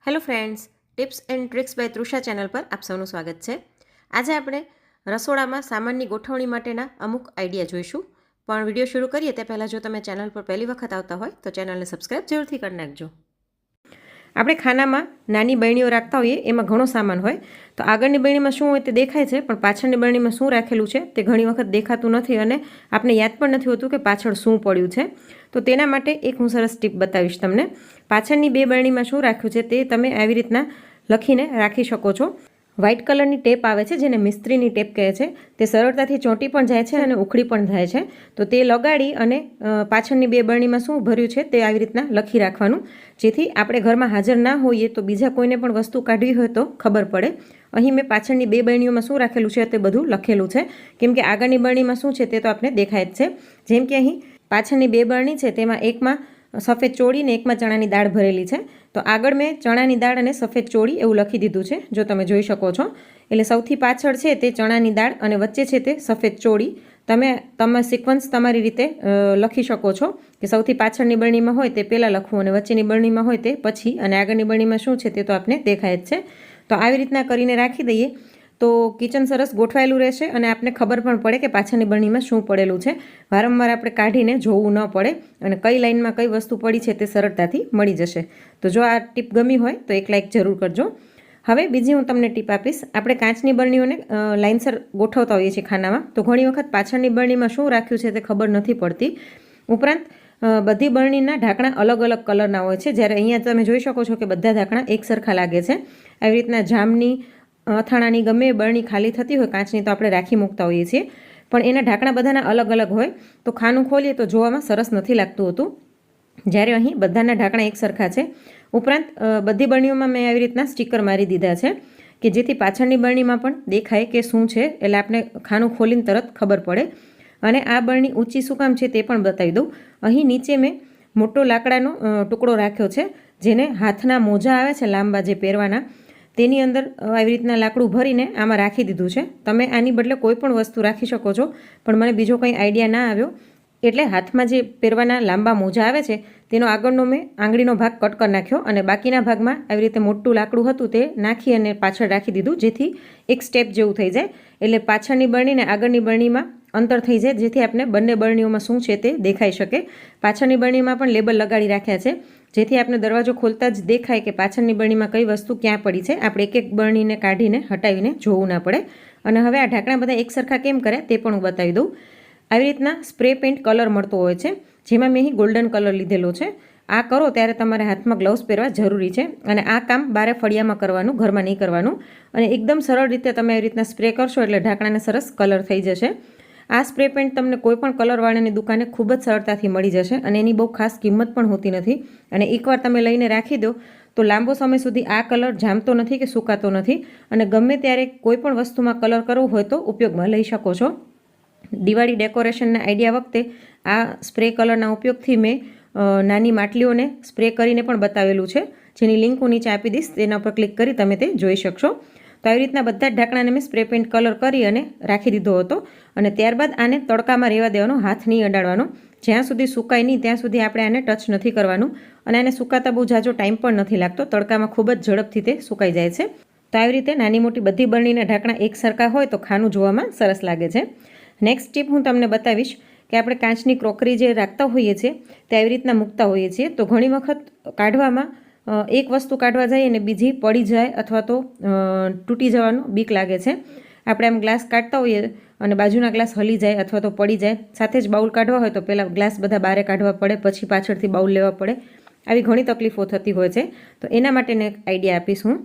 Hello friends, tips and tricks by Trisha channel પર આપ સૌનું સ્વાગત છે. આજે આપણે રસોડામાં સામાનની ગોઠવણી માટેના અમુક આઈડિયા જોઈશું. પણ વિડીયો શરૂ કરીએ તે પહેલાં જો તમે ચેનલ પર પહેલી વખત આવતા હોય તો ચેનલને સબસ્ક્રાઈબ જરૂરથી કરી નાખજો. આપણે ખાનામાં નાની બરણીઓ રાખતા હોઈએ એમાં ઘણો સામાન હોય, તો આગળની બરણીમાં શું હોય તે દેખાય છે, પણ પાછળની બરણીમાં શું રાખેલું છે તે ઘણી વખત દેખાતું નથી અને આપણે યાદ પણ નથી હોતું કે પાછળ શું પડ્યું છે. તો તેના માટે એક હું સરસ ટીપ બતાવીશ તમને. પાછળની બે બરણીમાં શું રાખ્યું છે તે તમે આવી રીતના લખીને રાખી શકો છો. વ્હાઇટ કલરની ટેપ આવે છે જેને મિસ્ત્રીની ટેપ કહે છે. તે સરળતાથી ચોંટી પણ જાય છે અને ઉખડી પણ જાય છે. તો તે લગાડી અને પાછળની બે બરણીમાં શું ભર્યું છે તે આવી રીતના લખી રાખવાનું, જેથી આપણે ઘરમાં હાજર ના હોઈએ તો બીજા કોઈને પણ વસ્તુ કાઢવી હોય તો ખબર પડે. અહીં મેં પાછળની બે બરણીઓમાં શું રાખેલું છે તે બધું લખેલું છે, કેમ કે આગળની બરણીમાં શું છે તે તો આપણે દેખાય જ છે. જેમ કે અહીં પાછળની બે બરણી છે તેમાં એકમાં સફેદ ચોળી ને એકમાં ચણાની દાળ ભરેલી છે. તો આગળ મેં ચણાની દાળ અને સફેદ ચોળી એવું લખી દીધું છે, જો તમે જોઈ શકો છો. એટલે સૌથી પાછળ છે તે ચણાની દાળ અને વચ્ચે છે તે સફેદ ચોળી. તમે સિક્વન્સ તમારી રીતે લખી શકો છો કે સૌથી પાછળની બરણીમાં હોય તે પહેલાં લખવું અને વચ્ચેની બરણીમાં હોય તે પછી, અને આગળની બરણીમાં શું છે તે તો આપણે દેખાય જ છે. તો આવી રીતના કરીને રાખી દઈએ તો કિચન સરસ ગોઠવાયેલું રહેશે અને આપને ખબર પણ પડે કે પાછળની બરણીમાં શું પડેલું છે. વારંવાર આપણે કાઢીને જોવું ન પડે અને કઈ લાઇનમાં કઈ વસ્તુ પડી છે તે સરળતાથી મળી જશે. તો જો આ ટીપ ગમી હોય તો એક લાઇક જરૂર કરજો. હવે બીજી હું તમને ટીપ આપીશ. આપણે કાચની બરણીઓને લાઇનસર ગોઠવતા હોઈએ છીએ ખાનામાં, તો ઘણી વખત પાછળની બરણીમાં શું રાખ્યું છે તે ખબર નથી પડતી. ઉપરાંત બધી બરણીના ઢાંકણા અલગ અલગ કલરના હોય છે, જ્યારે અહીંયા તમે જોઈ શકો છો કે બધા ઢાંકણા એક સરખા લાગે છે. આવી રીતના જામની, અથાણાની ગમે બરણી ખાલી થતી હોય કાચની તો આપણે રાખી મૂકતા હોઈએ છીએ, પણ એના ઢાંકણા બધાના અલગ અલગ હોય તો ખાનું ખોલીએ તો જોવામાં સરસ નથી લાગતું હતું, જ્યારે અહીં બધાના ઢાંકણા એક સરખા છે. ઉપરાંત બધી બરણીઓમાં મેં આવી રીતના સ્ટીકર મારી દીધા છે કે જેથી પાછળની બરણીમાં પણ દેખાય કે શું છે, એટલે આપણે ખાનું ખોલીને તરત ખબર પડે. અને આ બરણી ઊંચી શું કામ છે તે પણ બતાવી દઉં. અહીં નીચે મેં મોટો લાકડાનો ટુકડો રાખ્યો છે, જેને હાથના મોજા આવે છે લાંબા જે પહેરવાના, તેની અંદર આવી રીતના લાકડું ભરીને આમાં રાખી દીધું છે. તમે આની બદલે કોઈ પણ વસ્તુ રાખી શકો છો, પણ મને બીજો કંઈ આઈડિયા ના આવ્યો એટલે હાથમાં જે પહેરવાના લાંબા મોજા આવે છે તેનો આગળનો મેં આંગળીનો ભાગ કટ કરી નાખ્યો અને બાકીના ભાગમાં આવી રીતે મોટું લાકડું હતું તે નાખી અને પાછળ રાખી દીધું, જેથી એક સ્ટેપ જેવું થઈ જાય. એટલે પાછળની બરણી ને આગળની બરણીમાં અંતર થઈ જાય, જેથી આપણે બંને બરણીઓમાં શું છે તે દેખાઈ શકે. પાછળની બરણીમાં પણ લેબલ લગાડી રાખ્યા છે, જેથી આપણે દરવાજો ખોલતા જ દેખાય કે પાછળની બરણીમાં કઈ વસ્તુ ક્યાં પડી છે. આપણે એક એક બરણીને કાઢીને હટાવીને જોવું ના પડે. અને હવે આ ઢાંકણા બધા એક સરખા કેમ કરે તે પણ હું બતાવી દઉં. આવી રીતના સ્પ્રે પેઇન્ટ કલર મળતો હોય છે, જેમાં મેં અહીં ગોલ્ડન કલર લીધેલો છે. આ કરો ત્યારે તમારે હાથમાં ગ્લવ્સ પહેરવા જરૂરી છે અને આ કામ બારે ફળિયામાં કરવાનું, ઘરમાં નહીં કરવાનું. અને એકદમ સરળ રીતે તમે આવી રીતના સ્પ્રે કરશો એટલે ઢાંકણાને સરસ કલર થઈ જશે. આ સ્પ્રે પેઇન્ટ તમને કોઈ પણ કલરવાળાની દુકાને ખૂબ જ સરળતાથી મળી જશે અને એની બહુ ખાસ કિંમત પણ હોતી નથી. અને એકવાર તમે લઈને રાખી દો તો લાંબો સમય સુધી આ કલર જામતો નથી કે સુકાતો નથી, અને ગમે ત્યારે કોઈ પણ વસ્તુમાં કલર કરવો હોય તો ઉપયોગમાં લઈ શકો છો. દિવાળી ડેકોરેશનના આઈડિયા વખતે આ સ્પ્રે કલરના ઉપયોગથી મેં નાની માટલીઓને સ્પ્રે કરીને પણ બતાવેલું છે, જેની લિંક હું નીચે આપી દઈશ, તેના પર ક્લિક કરી તમે તે જોઈ શકશો. તો આવી રીતના બધા જ ઢાંકણાને મેં સ્પ્રે પેઇન્ટ કલર કરી અને રાખી દીધો હતો. અને ત્યારબાદ આને તડકામાં રહેવા દેવાનો, હાથ નહીં અડાડવાનો. જ્યાં સુધી સુકાય નહીં ત્યાં સુધી આપણે આને ટચ નથી કરવાનું, અને આને સુકાતા બહુ ઝાઝો ટાઈમ પણ નથી લાગતો. તડકામાં ખૂબ જ ઝડપથી તે સુકાઈ જાય છે. તો આવી રીતે નાની મોટી બધી બરણીના ઢાંકણા એક સરખા હોય તો ખાનું જોવામાં સરસ લાગે છે. નેક્સ્ટ ટીપ હું તમને બતાવીશ કે આપણે કાચની ક્રોકરી જે રાખતા હોઈએ છીએ તે આવી રીતના મૂકતા હોઈએ છીએ, તો ઘણી વખત કાઢવામાં એક વસ્તુ કાઢવા જઈએ અને બીજી પડી જાય અથવા તો તૂટી જવાનું બીક લાગે છે. આપણે આમ ગ્લાસ કાઢતા હોઈએ અને બાજુના ગ્લાસ હલી જાય અથવા તો પડી જાય. સાથે જ બાઉલ કાઢવા હોય તો પહેલાં ગ્લાસ બધા બહાર કાઢવા પડે, પછી પાછળથી બાઉલ લેવા પડે. આવી ઘણી તકલીફો થતી હોય છે. તો એના માટેનો એક આઈડિયા આપીશ હું.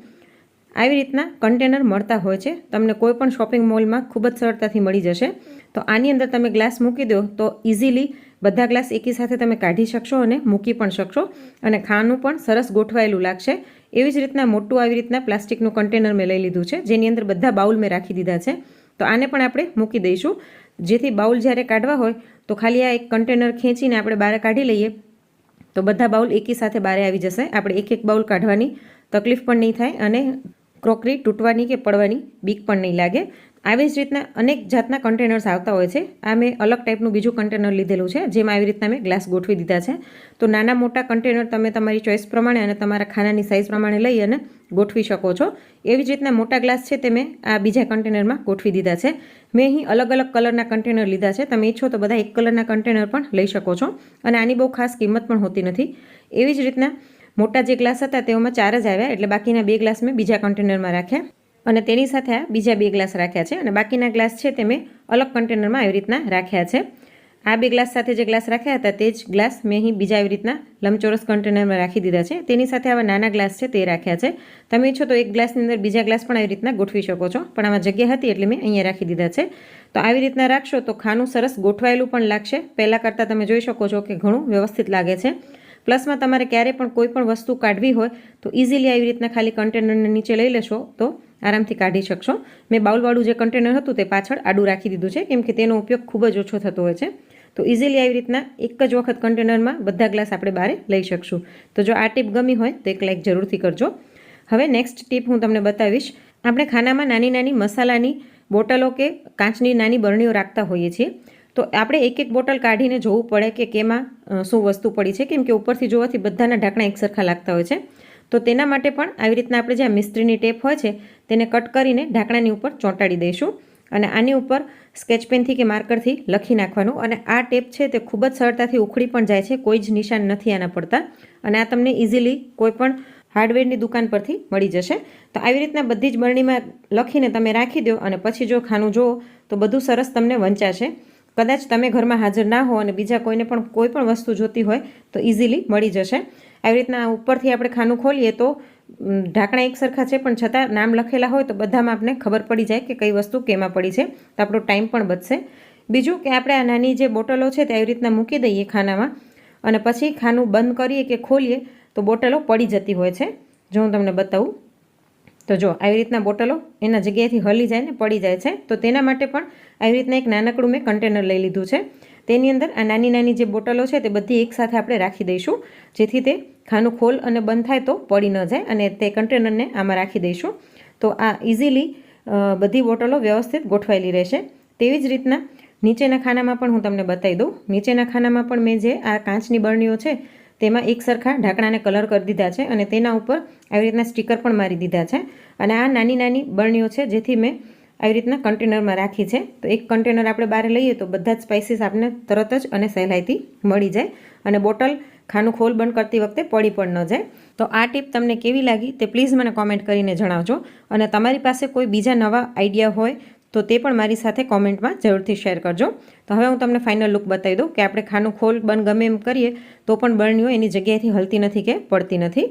આવી રીતના કન્ટેનર મળતા હોય છે, તમને કોઈ પણ શોપિંગ મોલમાં ખૂબ જ સરળતાથી મળી જશે. તો આની અંદર તમે ગ્લાસ મૂકી દો તો ઇઝીલી બધા ગ્લાસ એકી સાથે તમે કાઢી શકશો અને મૂકી પણ શકશો, અને ખાનું પણ સરસ ગોઠવાયેલું લાગશે. એવી જ રીતના મોટું આવી રીતના પ્લાસ્ટિકનું કન્ટેનર મેં લઈ લીધું છે, જેની અંદર બધા બાઉલ મેં રાખી દીધા છે. તો આને પણ આપણે મૂકી દઈશું, જેથી બાઉલ જ્યારે કાઢવા હોય તો ખાલી આ એક કન્ટેનર ખેંચીને આપણે બહાર કાઢી લઈએ તો બધા બાઉલ એકી સાથે બહાર આવી જશે. આપણે એક એક બાઉલ કાઢવાની તકલીફ પણ નહીં થાય અને ક્રોકરી તૂટવાની કે પડવાની બીક પણ નહીં લાગે. આવી જ રીતના અનેક જાતના કન્ટેનર્સ આવતા હોય છે. આ મેં અલગ ટાઈપનું બીજું કન્ટેનર લીધેલું છે, જેમાં આવી રીતના મેં ગ્લાસ ગોઠવી દીધા છે. તો નાના મોટા કન્ટેનર તમે તમારી ચોઈસ પ્રમાણે અને તમારા ખાનાની સાઇઝ પ્રમાણે લઈ અને ગોઠવી શકો છો. એવી જ રીતના મોટા ગ્લાસ છે તે મેં આ બીજા કન્ટેનરમાં ગોઠવી દીધા છે. મેં અહીં અલગ અલગ કલરના કન્ટેનર લીધા છે. તમે ઈચ્છો તો બધા એક કલરના કન્ટેનર પણ લઈ શકો છો, અને આની બહુ ખાસ કિંમત પણ હોતી નથી. એવી જ રીતના મોટા જે ગ્લાસ હતા તેઓમાં 4 જ આવ્યા, એટલે બાકીના 2 ગ્લાસ મેં બીજા કન્ટેનરમાં રાખ્યા, અને તેની સાથે આ બીજા 2 ગ્લાસ રાખ્યા છે, અને બાકીના ગ્લાસ છે તે મેં અલગ કન્ટેનરમાં આવી રીતના રાખ્યા છે. આ 2 ગ્લાસ સાથે જે ગ્લાસ રાખ્યા હતા તે જ ગ્લાસ મેં અહીં બીજા આવી રીતના લંબચોરસ કન્ટેનરમાં રાખી દીધા છે. તેની સાથે આવા નાના ગ્લાસ છે તે રાખ્યા છે. તમે ઈચ્છો તો એક ગ્લાસની અંદર બીજા ગ્લાસ પણ આવી રીતના ગોઠવી શકો છો, પણ આમાં જગ્યા હતી એટલે મેં અહીંયા રાખી દીધા છે. તો આવી રીતના રાખશો તો ખાનું સરસ ગોઠવાયેલું પણ લાગશે. પહેલાં કરતાં તમે જોઈ શકો છો કે ઘણું વ્યવસ્થિત લાગે છે. પ્લસમાં તમારે ક્યારે પણ કોઈ પણ વસ્તુ કાઢવી હોય તો ઇઝીલી આવી રીતના ખાલી કન્ટેનરને નીચે લઈ લેશો તો આરામથી કાઢી શકશો. મેં બાઉલવાળું જે કન્ટેનર હતું તે પાછળ આડું રાખી દીધું છે, કેમ કે તેનો ઉપયોગ ખૂબ જ ઓછો થતો હોય છે. તો ઇઝીલી આવી રીતના એક જ વખત કન્ટેનરમાં બધા ગ્લાસ આપણે બહાર લઈ શકશું. તો જો આ ટીપ ગમી હોય તો એક લાઈક જરૂરથી કરજો. હવે નેક્સ્ટ ટીપ હું તમને બતાવીશ. આપણે ખાનામાં નાની નાની મસાલાની બોટલો કે કાચની નાની બરણીઓ રાખતા હોઈએ છીએ. તો આપણે એક એક બોટલ કાઢીને જોવું પડે કે કેમાં શું વસ્તુ પડી છે, કેમ કે ઉપરથી જોવાથી બધાના ઢાંકણા એક સરખા લાગતા હોય છે. તો તેના માટે પણ આવી રીતના આપણે જે મિસ્ત્રીની ટેપ હોય છે તેને કટ કરીને ઢાંકણાની ઉપર ચોંટાડી દઈશું, અને આની ઉપર સ્કેચ પેનથી કે માર્કરથી લખી નાખવાનું. અને આ ટેપ છે તે ખૂબ જ સરળતાથી ઉખડી પણ જાય છે, કોઈ જ નિશાન નથી આના પડતા, અને આ તમને ઇઝીલી કોઈ પણ હાર્ડવેરની દુકાન પરથી મળી જશે. તો આવી રીતના બધી જ બરણીમાં લખીને તમે રાખી દો, અને પછી જો ખાનું જુઓ તો બધું સરસ તમને વંચાશે. કદાચ તમે ઘરમાં હાજર ના હો અને બીજા કોઈને પણ કોઈ પણ વસ્તુ જોતી હોય તો ઇઝીલી મળી જશે. આવી રીતના ઉપરથી આપણે ખાનું ખોલીએ તો ઢાંકણા એક સરખા છે, પણ છતાં નામ લખેલા હોય તો બધામાં આપણે ખબર પડી જાય કે કઈ વસ્તુ કેમાં પડી છે, તો આપણો ટાઈમ પણ બચશે. બીજું કે આપણે આ નાની જે બોટલો છે તે આવી રીતના મૂકી દઈએ ખાનામાં, અને પછી ખાનું બંધ કરીએ કે ખોલીએ તો બોટલો પડી જતી હોય છે. જો હું તમને બતાવું તો જો આવી રીતના બોટલો એના જગ્યાએથી હલી જાય ને પડી જાય છે. તો તેના માટે પણ આવી રીતના એક નાનકડું મેં કન્ટેનર લઈ લીધું છે. તેની અંદર આ નાની નાની જે બોટલો છે તે બધી એકસાથે આપણે રાખી દઈશું, જેથી તે ખાનું ખોલ અને બંધ થાય તો પડી ન જાય, અને તે કન્ટેનરને આમાં રાખી દઈશું. તો આ ઇઝીલી બધી બોટલો વ્યવસ્થિત ગોઠવાયેલી રહેશે. તેવી જ રીતના નીચેના ખાનામાં પણ હું તમને બતાવી દઉં. નીચેના ખાનામાં પણ મેં જે આ કાચની બરણીઓ છે તેમાં એક સરખા ઢાંકણાને કલર કરી દીધા છે, અને તેના ઉપર આવી રીતના સ્ટીકર પણ મારી દીધા છે. અને આ નાની નાની બરણીઓ છે જેથી મેં આવી રીતના કન્ટેનરમાં રાખી છે. તો એક કન્ટેનર આપણે બહાર લઈએ તો બધા જ સ્પાઇસીસ આપણે તરત જ અને સહેલાઈથી મળી જાય, અને બોટલ ખાનું ખોલ બંધ કરતી વખતે પડી પણ ન જાય. તો આ ટીપ તમને કેવી લાગી તે પ્લીઝ મને કોમેન્ટ કરીને જણાવજો, અને તમારી પાસે કોઈ બીજા નવા આઈડિયા હોય તો તે પણ મારી સાથે કોમેન્ટમાં જરૂરથી શેર કરજો. તો હવે હું તમને ફાઇનલ લુક બતાવી દઉં કે આપણે ખાનું ખોલ બંધ ગમે એમ કરીએ તો પણ બરણીઓ એની જગ્યાએથી હલતી નથી કે પડતી નથી.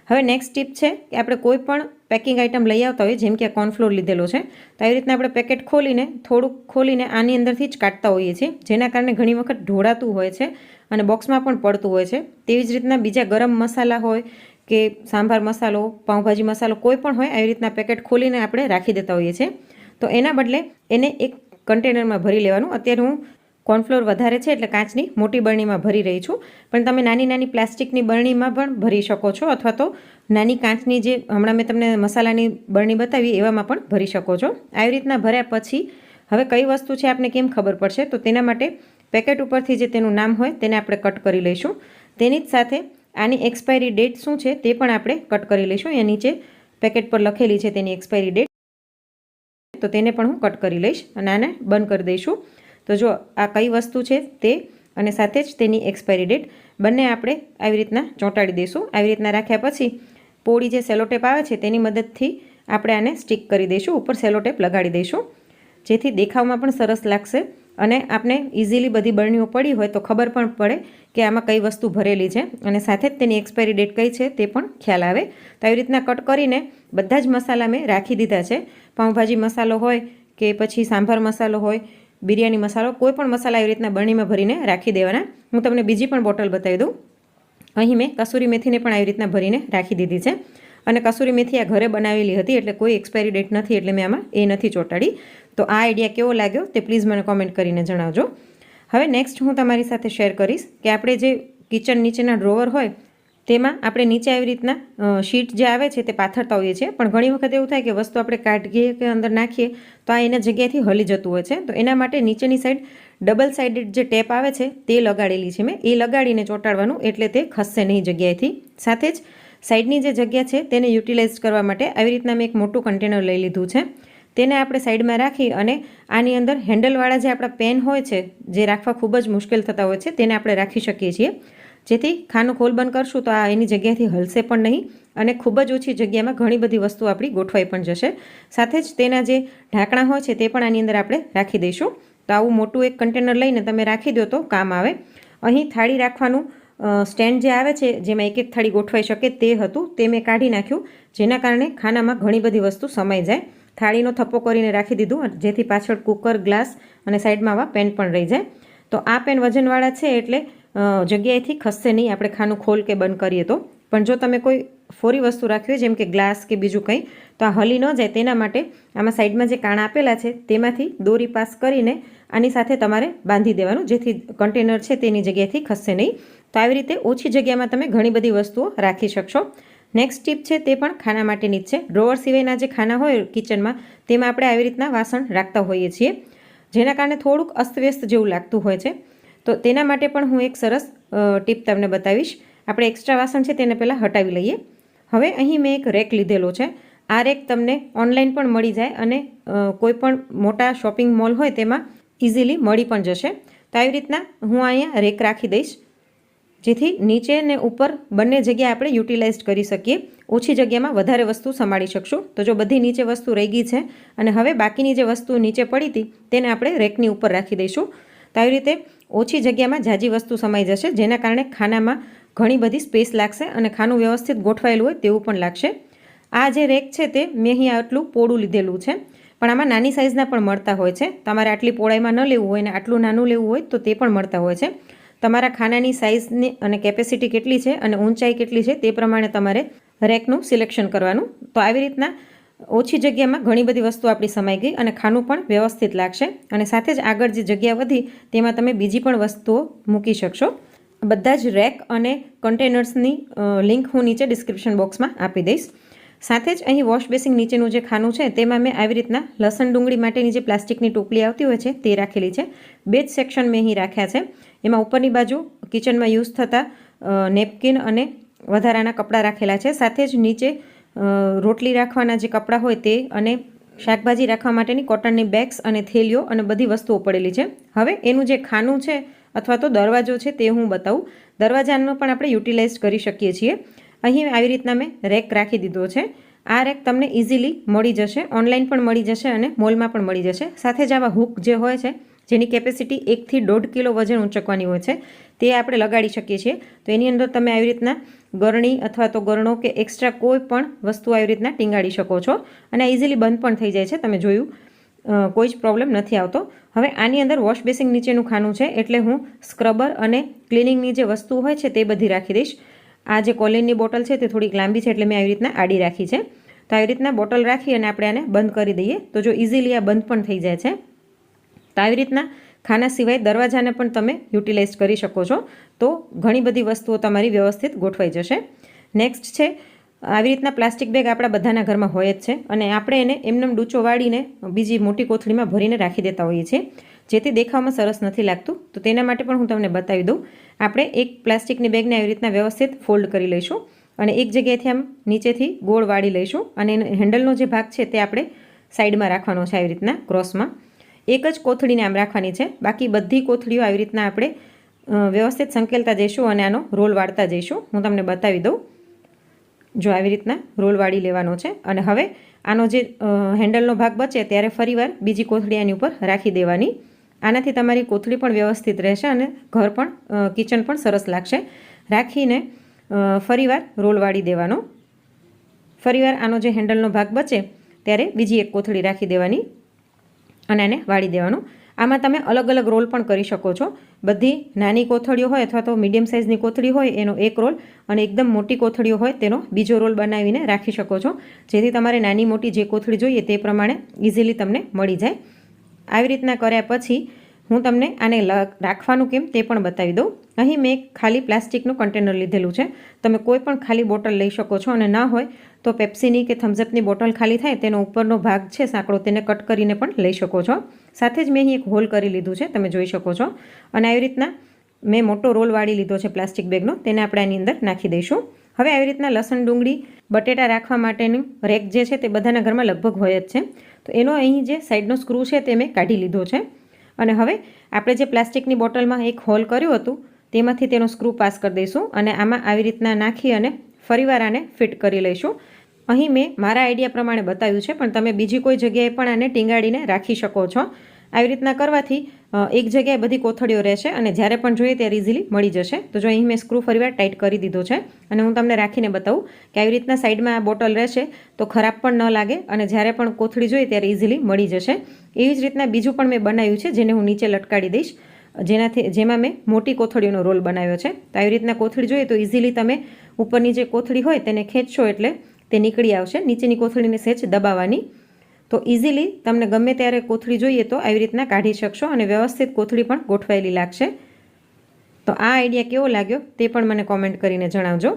હવે નેક્સ્ટ ટીપ છે કે આપણે કોઈ પણ પેકિંગ આઇટમ લઈ આવતા હોઈએ, જેમ કે કોર્નફ્લોર લીધેલો છે, તો આવી રીતના આપણે પેકેટ ખોલીને થોડુંક ખોલીને આની અંદરથી જ કાઢતા હોઈએ છીએ, જેના કારણે ઘણી વખત ઢોળાતું હોય છે અને બોક્સમાં પણ પડતું હોય છે. તેવી જ રીતના બીજા ગરમ મસાલા હોય કે સાંભાર મસાલો, પાઉંભાજી મસાલો કોઈ પણ હોય, આવી રીતના પેકેટ ખોલીને આપણે રાખી દેતા હોઈએ છીએ. તો એના બદલે એને એક કન્ટેનરમાં ભરી લેવાનું. અત્યારે હું કોર્નફ્લોર વધારે છે એટલે કાચની મોટી બરણીમાં ભરી રહી છું, પણ તમે નાની નાની પ્લાસ્ટિકની બરણીમાં પણ ભરી શકો છો, અથવા તો નાની કાચની જે હમણાં મેં તમને મસાલાની બરણી બતાવી એવામાં પણ ભરી શકો છો. આવી રીતના ભર્યા પછી હવે કઈ વસ્તુ છે આપને કેમ ખબર પડશે, તો તેના માટે પેકેટ ઉપરથી જે તેનું નામ હોય તેને આપણે કટ કરી લઈશું. તેની જ સાથે આની એક્સપાયરી ડેટ શું છે તે પણ આપણે કટ કરી લઈશું. એ નીચે પેકેટ પર લખેલી છે તેની એક્સપાયરી ડેટ, તો તેને પણ હું કટ કરી લઈશ અને આને બંધ કરી દઈશું. તો જો આ કઈ વસ્તુ છે તે અને સાથે જ તેની એક્સપાયરી ડેટ બંને આપણે આવી રીતના ચોંટાડી દઈશું. આવી રીતના રાખ્યા પછી પોળી જે સેલોટેપ આવે છે તેની મદદથી આપણે આને સ્ટીક કરી દઈશું, ઉપર સેલોટેપ લગાડી દઈશું, જેથી દેખાવમાં પણ સરસ લાગશે અને આપણે ઇઝીલી બધી બરણીઓ પડી હોય તો ખબર પણ પડે કે આમાં કઈ વસ્તુ ભરેલી છે, અને સાથે જ તેની એક્સપાયરી ડેટ કઈ છે તે પણ ખ્યાલ આવે. તો આવી રીતના કટ કરીને બધા જ મસાલા મેં રાખી દીધા છે. પાઉંભાજી મસાલો હોય કે પછી સાંભાર મસાલો હોય, બિરયાની મસાલો, કોઈ પણ મસાલા આવી રીતના બરણીમાં ભરીને રાખી દેવાના. હું તમને બીજી પણ બોટલ બતાવી દઉં. અહીં મેં કસૂરી મેથીને પણ આવી રીતના ભરીને રાખી દીધી છે, અને કસૂરી મેથી આ ઘરે બનાવેલી હતી એટલે કોઈ એક્સપાયરી ડેટ નથી, એટલે મેં આમાં એ નથી ચોંટાડી. તો આ આઈડિયા કેવો લાગ્યો તે પ્લીઝ મને કોમેન્ટ કરીને જણાવજો. હવે નેક્સ્ટ હું તમારી સાથે શેર કરીશ કે આપણે જે કિચન નીચેના ડ્રોવર હોય તેમાં આપણે નીચે આવી રીતના શીટ જે આવે છે તે પાથરતા હોઈએ છીએ, પણ ઘણી વખત એવું થાય કે વસ્તુ આપણે કાઢીએ કે અંદર નાખીએ તો આ એના જગ્યાએથી હલી જતું હોય છે. તો એના માટે નીચેની સાઈડ ડબલ સાઇડેડ જે ટેપ આવે છે તે લગાડેલી છે મેં, એ લગાડીને ચોંટાડવાનું, એટલે તે ખસશે નહીં જગ્યાએથી. સાથે જ સાઈડની જે જગ્યા છે તેને યુટિલાઇઝ કરવા માટે આવી રીતના મેં એક મોટું કન્ટેનર લઈ લીધું છે. તેને આપણે સાઈડમાં રાખી અને આની અંદર હેન્ડલવાળા જે આપણા પેન હોય છે, જે રાખવા ખૂબ જ મુશ્કેલ થતા હોય છે, તેને આપણે રાખી શકીએ છીએ, જેથી ખાનું ખોલ બંધ કરશું તો આ એની જગ્યાએથી હલશે પણ નહીં અને ખૂબ જ ઓછી જગ્યામાં ઘણી બધી વસ્તુ આપણી ગોઠવાઈ પણ જશે. સાથે જ તેના જે ઢાંકણા હોય છે તે પણ આની અંદર આપણે રાખી દઈશું. તો આવું મોટું એક કન્ટેનર લઈને તમે રાખી દો તો કામ આવે. અહીં થાળી રાખવાનું સ્ટેન્ડ જે આવે છે જેમાં એક એક થાળી ગોઠવાઈ શકે તે હતું, તે મેં કાઢી નાખ્યું, જેના કારણે ખાનામાં ઘણી બધી વસ્તુ સમાઈ જાય. થાળીનો થપ્પો કરીને રાખી દીધું, જેથી પાછળ કુકર, ગ્લાસ અને સાઈડમાં આવા પેન પણ રહી જાય. તો આ પેન વજનવાળા છે એટલે જગ્યાએથી ખસશે નહીં આપણે ખાનું ખોલ કે બંધ કરીએ તો. પણ જો તમે કોઈ ફોરી વસ્તુ રાખવી હોય જેમ કે ગ્લાસ કે બીજું કંઈ, તો આ હલી ન જાય તેના માટે આમાં સાઈડમાં જે કાણા આપેલા છે તેમાંથી દોરી પાસ કરીને આની સાથે તમારે બાંધી દેવાનું, જેથી કન્ટેનર છે તેની જગ્યાએથી ખસશે નહીં. તો આવી રીતે ઓછી જગ્યામાં તમે ઘણી બધી વસ્તુઓ રાખી શકશો. નેક્સ્ટ ટીપ છે તે પણ ખાના માટેની જ છે. ડ્રોવર સિવાયના જે ખાના હોય કિચનમાં તેમાં આપણે આવી રીતના વાસણ રાખતા હોઈએ છીએ, જેના કારણે થોડુંક અસ્તવ્યસ્ત જેવું લાગતું હોય છે. તો તેના માટે પણ હું એક સરસ ટીપ તમને બતાવીશ. આપણે એક્સ્ટ્રા વાસણ છે તેને પહેલાં હટાવી લઈએ. હવે અહીં મેં એક રેક લીધેલો છે. આ રેક તમને ઓનલાઈન પણ મળી જાય અને કોઈ પણ મોટા શોપિંગ મોલ હોય તેમાં ઇઝીલી મળી પણ જશે. તો આવી રીતના હું અહીંયા રેક રાખી દઈશ, જેથી નીચે ને ઉપર બંને જગ્યા આપણે યુટિલાઇઝ કરી શકીએ. ઓછી જગ્યામાં વધારે વસ્તુ સંભાળી શકશું. તો જો બધી નીચે વસ્તુ રહી ગઈ છે અને હવે બાકીની જે વસ્તુ નીચે પડી હતી તેને આપણે રેકની ઉપર રાખી દઈશું. તો આવી રીતે ઓછી જગ્યામાં ઝાઝી વસ્તુ સમાઈ જશે, જેના કારણે ખાનામાં ઘણી બધી સ્પેસ લાગશે અને ખાનું વ્યવસ્થિત ગોઠવાયેલું હોય તેવું પણ લાગશે. આ જે રેક છે તે મેં અહીંયા આટલું પોળું લીધેલું છે, પણ આમાં નાની સાઇઝના પણ મળતા હોય છે. તમારે આટલી પહોળાઈમાં ન લેવું હોય ને આટલું નાનું લેવું હોય તો તે પણ મળતા હોય છે. તમારા ખાનાની સાઇઝની અને કેપેસિટી કેટલી છે અને ઊંચાઈ કેટલી છે તે પ્રમાણે તમારે રેકનું સિલેક્શન કરવાનું. તો આવી રીતના ઓછી જગ્યામાં ઘણી બધી વસ્તુ આપણી સમાઈ ગઈ અને ખાનું પણ વ્યવસ્થિત લાગશે, અને સાથે જ આગળ જે જગ્યા વધી તેમાં તમે બીજી પણ વસ્તુઓ મૂકી શકશો. બધા જ રેક અને કન્ટેનર્સની લિંક હું નીચે ડિસ્ક્રિપ્શન બોક્સમાં આપી દઈશ. સાથે જ અહીં વોશ બેસિન નીચેનું જે ખાનું છે તેમાં મેં આવી રીતના લસણ ડુંગળી માટેની જે પ્લાસ્ટિકની ટોપલી આવતી હોય છે તે રાખેલી છે. બે જ સેક્શન મેં અહીં રાખ્યા છે. એમાં ઉપરની બાજુ કિચનમાં યુઝ થતા નેપકિન અને વધારાના કપડાં રાખેલા છે. સાથે જ નીચે રોટલી રાખવાના જે કપડાં હોય તે અને શાકભાજી રાખવા માટેની કોટનની બેગ્સ અને થેલીઓ અને બધી વસ્તુઓ પડેલી છે. હવે એનું જે ખાનું છે અથવા તો દરવાજો છે તે હું બતાવું. દરવાજાનો પણ આપણે યુટિલાઇઝ કરી શકીએ છીએ. અહીં આવી રીતના મેં રેક રાખી દીધો છે. આ રેક તમને ઇઝીલી મળી જશે, ઓનલાઈન પણ મળી જશે અને મોલમાં પણ મળી જશે. સાથે જ આવા હૂક જે હોય છે જેની કેપેસિટી 1 થી 1.5 કિલો વજન ઊંચકવાની હોય છે તે આપણે લગાડી શકીએ છીએ. તો એની અંદર તમે આવી રીતના ગરણી અથવા તો ગરણો કે એક્સ્ટ્રા કોઈ પણ વસ્તુ આવી રીતના ટીંગાડી શકો છો અને ઇઝીલી બંધ પણ થઈ જાય છે. તમે જોયું, કોઈ જ પ્રોબ્લેમ નથી આવતો. હવે આની અંદર વોશ બેસિન નીચેનું ખાનું છે એટલે હું સ્ક્રબર અને ક્લિનિંગની જે વસ્તુ હોય છે તે બધી રાખી દઈશ. આ જે કોલિનની બોટલ છે તે થોડીક લાંબી છે એટલે મેં આવી રીતના આડી રાખી છે. તો આવી રીતના બોટલ રાખી અને આપણે આને બંધ કરી દઈએ તો જો ઇઝીલી આ બંધ પણ થઈ જાય છે. તો આવી રીતના ખાના સિવાય દરવાજાને પણ તમે યુટિલાઇઝ કરી શકો છો. તો ઘણી બધી વસ્તુઓ તમારી વ્યવસ્થિત ગોઠવાઈ જશે. નેક્સ્ટ છે આવી રીતના પ્લાસ્ટિક બેગ આપણા બધાના ઘરમાં હોય જ છે અને આપણે એને એમને ડૂચો વાળીને બીજી મોટી કોથળીમાં ભરીને રાખી દેતા હોઈએ છીએ, જેથી દેખાવામાં સરસ નથી લાગતું. તો તેના માટે પણ હું તમને બતાવી દઉં. આપણે એક પ્લાસ્ટિકની બેગને આવી રીતના વ્યવસ્થિત ફોલ્ડ કરી લઈશું અને એક જગ્યાએથી આમ નીચેથી ગોળ વાળી લઈશું અને હેન્ડલનો જે ભાગ છે તે આપણે સાઈડમાં રાખવાનો છે આવી રીતના ક્રોસમાં. એક જ કોથળીને આમ રાખવાની છે, બાકી બધી કોથળીઓ આવી રીતના આપણે વ્યવસ્થિત સંકેલતા જઈશું અને આનો રોલ વાળતા જઈશું. હું તમને બતાવી દઉં. જો આવી રીતના રોલ વાળી લેવાનો છે અને હવે આનો જે હેન્ડલનો ભાગ બચે ત્યારે ફરીવાર બીજી કોથળી આની ઉપર રાખી દેવાની. આનાથી તમારી કોથળી પણ વ્યવસ્થિત રહેશે અને ઘર પણ કિચન પણ સરસ લાગશે. રાખીને ફરીવાર રોલ વાળી દેવાનો. ફરીવાર આનો જે હેન્ડલનો ભાગ બચે ત્યારે બીજી એક કોથળી રાખી દેવાની અને આને વાળી દેવાનું. આમાં તમે અલગ અલગ રોલ પણ કરી શકો છો. બધી નાની કોથળીઓ હોય અથવા તો મીડિયમ સાઇઝની કોથળી હોય એનો એક રોલ અને એકદમ મોટી કોથળીઓ હોય તેનો બીજો રોલ બનાવીને રાખી શકો છો, જેથી તમારે નાની મોટી જે કોથળી જોઈએ તે પ્રમાણે ઇઝીલી તમને મળી જાય. આવી રીતના કર્યા પછી હું તમને આને રાખવાનું કેમ તે પણ બતાવી દઉં. અહીં મેં એક ખાલી પ્લાસ્ટિકનું કન્ટેનર લીધેલું છે. તમે કોઈ પણ ખાલી બોટલ લઈ શકો છો, અને ના હોય તો પેપ્સીની કે થમ્સઅપની બોટલ ખાલી થાય તેનો ઉપરનો ભાગ છે સાંકડો, તેને કટ કરીને પણ લઈ શકો છો. સાથે જ મેં અહીં એક હોલ કરી લીધું છે, તમે જોઈ શકો છો. અને આવી રીતના મેં મોટો રોલ વાળી લીધો છે પ્લાસ્ટિક બેગનો, તેને આપણે આની અંદર નાખી દઈશું. હવે આવી રીતના લસણ, ડુંગળી, બટેટા રાખવા માટેનું રેક જે છે તે બધાના ઘરમાં લગભગ હોય જ છે. તો એનો અહીં જે સાઈડનો સ્ક્રૂ છે તે મેં કાઢી લીધો છે. અને હવે આપણે જે પ્લાસ્ટિકની બોટલમાં એક હોલ કર્યું હતું તેમાંથી તેનો સ્ક્રૂ પાસ કરી દઈશું, અને આમાં આવી રીતના નાખી અને ફરીવાર આને ફિટ કરી લઈશું. અહીં મેં મારા આઈડિયા પ્રમાણે બતાવ્યું છે, પણ તમે બીજી કોઈ જગ્યાએ પણ આને ટીંગાડીને રાખી શકો છો. આવી રીતના કરવાથી એક જગ્યાએ બધી કોથળીઓ રહેશે અને જ્યારે પણ જોઈએ ત્યારે ઇઝીલી મળી જશે. તો જો અહીં મેં સ્ક્રૂ ફરીવાર ટાઈટ કરી દીધો છે, અને હું તમને રાખીને બતાવું કે આવી રીતના સાઈડમાં આ બોટલ રહેશે તો ખરાબ પણ ન લાગે, અને જ્યારે પણ કોથળી જોઈએ ત્યારે ઇઝીલી મળી જશે. એવી જ રીતના બીજું પણ મેં બનાવ્યું છે, જેને હું નીચે લટકાડી દઈશ, જેમાં મેં મોટી કોથળીઓનો રોલ બનાવ્યો છે. તો આવી રીતના કોથળી જોઈએ તો ઇઝીલી તમે ઉપરની જે કોથળી હોય તેને ખેંચશો એટલે તે નીકળી આવશે. નીચેની કોથળીને સહેજ દબાવવાની, તો ઇઝીલી તમને ગમે ત્યારે કોથળી જોઈએ તો આવી રીતના કાઢી શકશો, અને વ્યવસ્થિત કોથળી પણ ગોઠવાયેલી લાગશે. તો આ આઈડિયા કેવો લાગ્યો તે પણ મને કોમેન્ટ કરીને જણાવજો.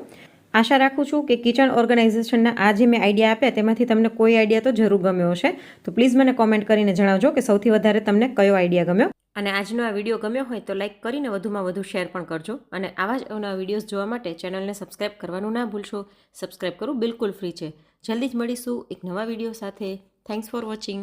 આશા રાખું છું કે કિચન ઓર્ગેનાઇઝેશનના આ જે મેં આઈડિયા આપ્યા તેમાંથી તમને કોઈ આઈડિયા તો જરૂર ગમ્યો હશે. તો પ્લીઝ મને કોમેન્ટ કરીને જણાવજો કે સૌથી વધારે તમને કયો આઈડિયા ગમ્યો. અને આજનો આ વિડીયો ગમ્યો હોય તો લાઇક કરીને વધુમાં વધુ શેર પણ કરજો. અને આવા જ અવનવા વિડીયોઝ જોવા માટે ચેનલને સબસ્ક્રાઈબ કરવાનું ના ભૂલશો. સબસ્ક્રાઈબ કરવું બિલકુલ ફ્રી છે. જલ્દી જ મળીશું એક નવા વિડીયો સાથે. Thanks for watching.